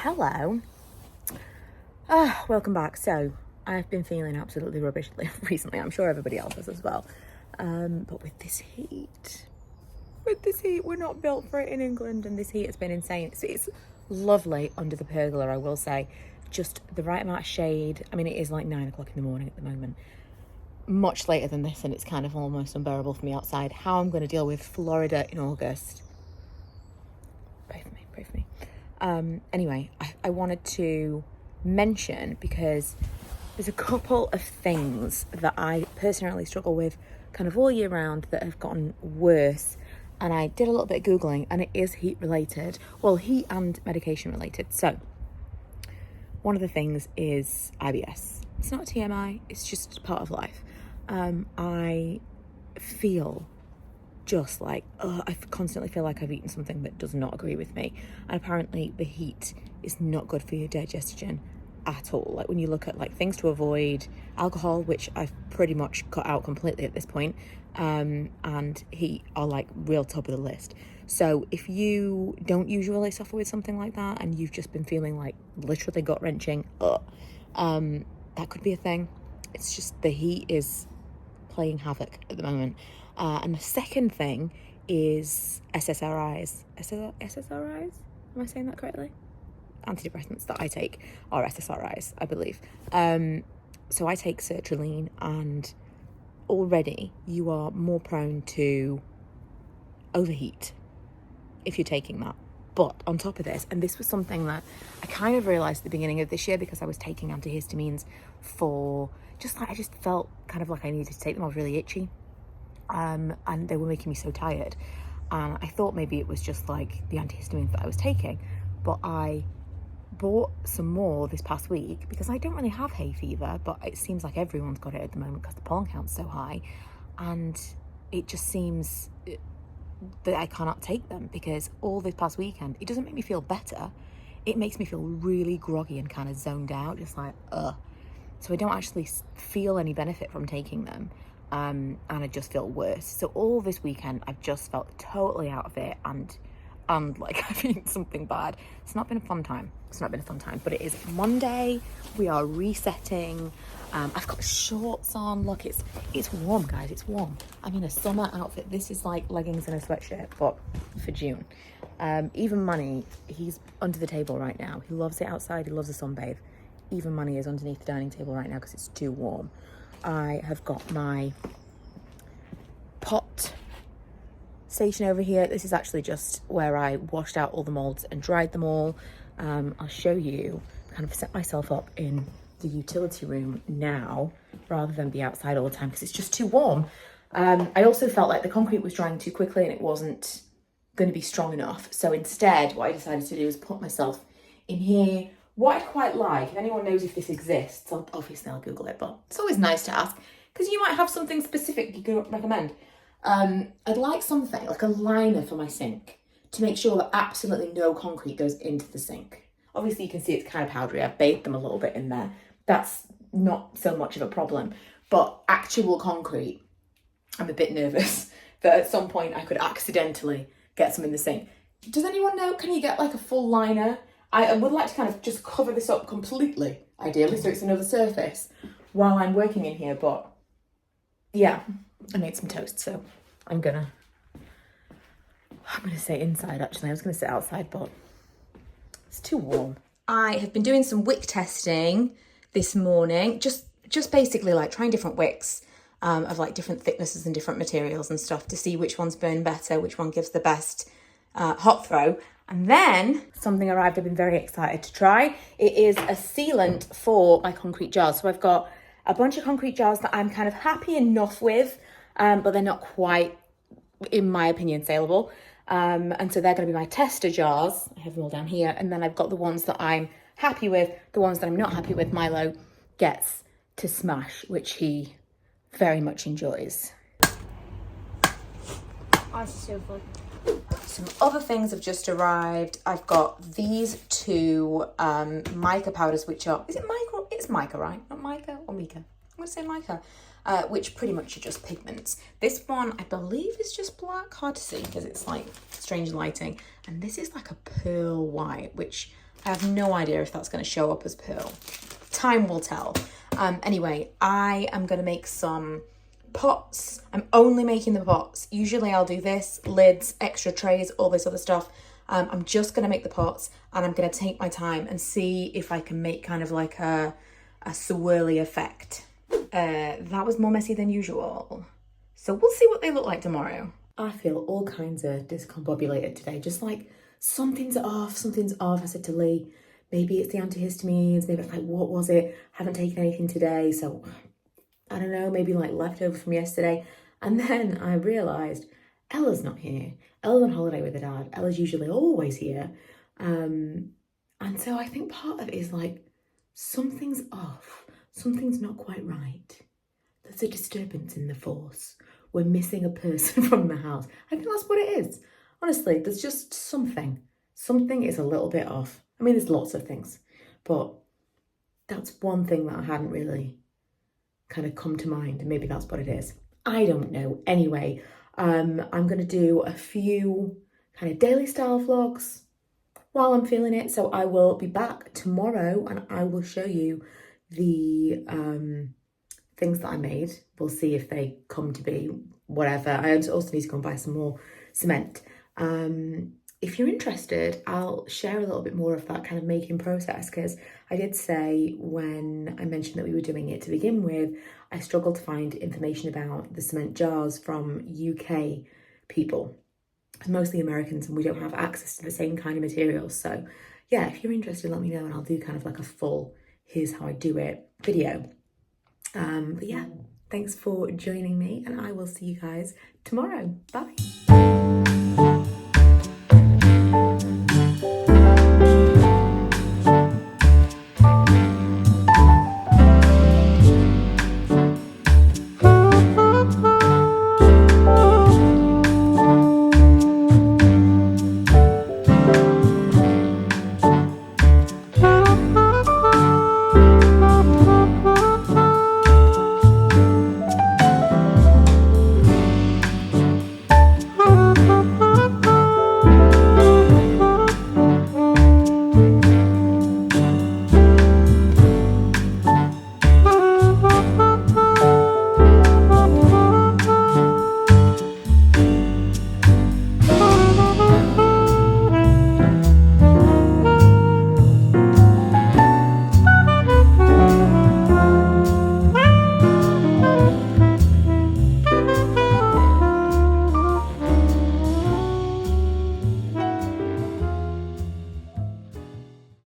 Hello. Welcome back. So I've been feeling absolutely rubbish recently. I'm sure everybody else has as well. But with this heat, we're not built for it in England, and this heat has been insane. It's lovely under the pergola, I will say. Just the right amount of shade. I mean, it is like 9 o'clock in the morning at the moment. Much later than this, and it's kind of almost unbearable for me outside. How I'm going to deal with Florida in August. Pray for me. Anyway, I wanted to mention, because there's a couple of things that I personally struggle with kind of all year round that have gotten worse, and I did a little bit of Googling, and it is heat related. Well, heat and medication related. So one of the things is IBS. It's not TMI, it's just part of life. I feel just like, I constantly feel like I've eaten something that does not agree with me. And apparently the heat is not good for your digestion at all. Like when you look at like things to avoid, alcohol, which I've pretty much cut out completely at this point, and heat are like real top of the list. So if you don't usually suffer with something like that and you've just been feeling like literally gut wrenching, that could be a thing. It's just the heat is playing havoc at the moment. And the second thing is SSRIs. SSRIs? Am I saying that correctly? Antidepressants that I take are SSRIs, I believe. So I take sertraline, and already you are more prone to overheat if you're taking that. But on top of this, and this was something that I kind of realised at the beginning of this year, because I was taking antihistamines for just like, I just felt kind of like I needed to take them. I was really itchy. And they were making me so tired. And I thought maybe it was just like the antihistamines that I was taking. But I bought some more this past week because I don't really have hay fever, but it seems like everyone's got it at the moment because the pollen count's so high. And it just seems that I cannot take them, because all this past weekend, it doesn't make me feel better. It makes me feel really groggy and kind of zoned out, just like, So I don't actually feel any benefit from taking them. And I just feel worse. So all this weekend, I've just felt totally out of it, and like I've eaten something bad. It's not been a fun time. But it is Monday. We are resetting. I've got shorts on. Look, it's warm, guys. It's warm. I'm in a summer outfit. This is like leggings and a sweatshirt, but for June. Even Money, he's under the table right now. He loves it outside. He loves a sunbathe. Even Money is underneath the dining table right now because it's too warm. I have got my pot station over here. This is actually just where I washed out all the molds and dried them all. I'll show you, kind of set myself up in the utility room now rather than be outside all the time because it's just too warm. I also felt like the concrete was drying too quickly and it wasn't going to be strong enough. So instead, what I decided to do is put myself in here. What I'd quite like, if anyone knows if this exists, obviously I'll Google it, but it's always nice to ask, because you might have something specific you could recommend. I'd like something, like a liner for my sink, to make sure that absolutely no concrete goes into the sink. Obviously you can see it's kind of powdery, I've bathed them a little bit in there. That's not so much of a problem, but actual concrete, I'm a bit nervous that at some point I could accidentally get some in the sink. Does anyone know, can you get like a full liner? I would like to kind of just cover this up completely, ideally, so it's another surface while I'm working in here. But yeah, I made some toast, so I'm gonna say inside, actually. I was gonna say outside, but it's too warm. I have been doing some wick testing this morning, just basically like trying different wicks of like different thicknesses and different materials and stuff to see which ones burn better, which one gives the best hot throw. And then something arrived I've been very excited to try. It is a sealant for my concrete jars. So I've got a bunch of concrete jars that I'm kind of happy enough with, but they're not quite, in my opinion, saleable. And so they're going to be my tester jars. I have them all down here. And then I've got the ones that I'm happy with. The ones that I'm not happy with, Milo gets to smash, which he very much enjoys. That's so fun. Some other things have just arrived. I've got these two mica powders, which are, is it mica? It's mica, right? Not mica or mica? I'm going to say mica. Which pretty much are just pigments. This one, I believe, is just black. Hard to see because it's like strange lighting. And this is like a pearl white, which I have no idea if that's going to show up as pearl. Time will tell. Anyway, I am going to make some pots. I'm only making the pots. Usually I'll do this, lids, extra trays, all this other stuff. I'm just going to make the pots, and I'm going to take my time and see if I can make kind of like a swirly effect. That was more messy than usual. So we'll see what they look like tomorrow. I feel all kinds of discombobulated today. Just like something's off. I said to Lee, maybe it's the antihistamines, maybe it's like, what was it? Haven't taken anything today, so I don't know, maybe like leftover from yesterday. And then I realised Ella's not here. Ella's on holiday with her dad. Ella's usually always here. And so I think part of it is like, something's off. Something's not quite right. There's a disturbance in the force. We're missing a person from the house. I think that's what it is. Honestly, there's just something. Something is a little bit off. I mean, there's lots of things, but that's one thing that I hadn't really kind of come to mind, and maybe that's what it is. I don't know. Anyway, I'm going to do a few kind of daily style vlogs while I'm feeling it. So I will be back tomorrow and I will show you the things that I made. We'll see if they come to be, whatever. I also need to go and buy some more cement. If you're interested, I'll share a little bit more of that kind of making process, because I did say when I mentioned that we were doing it to begin with, I struggled to find information about the cement jars from UK people. It's mostly Americans and we don't have access to the same kind of materials. So yeah, if you're interested, let me know and I'll do kind of like a full here's how I do it video. But yeah, thanks for joining me and I will see you guys tomorrow. Bye.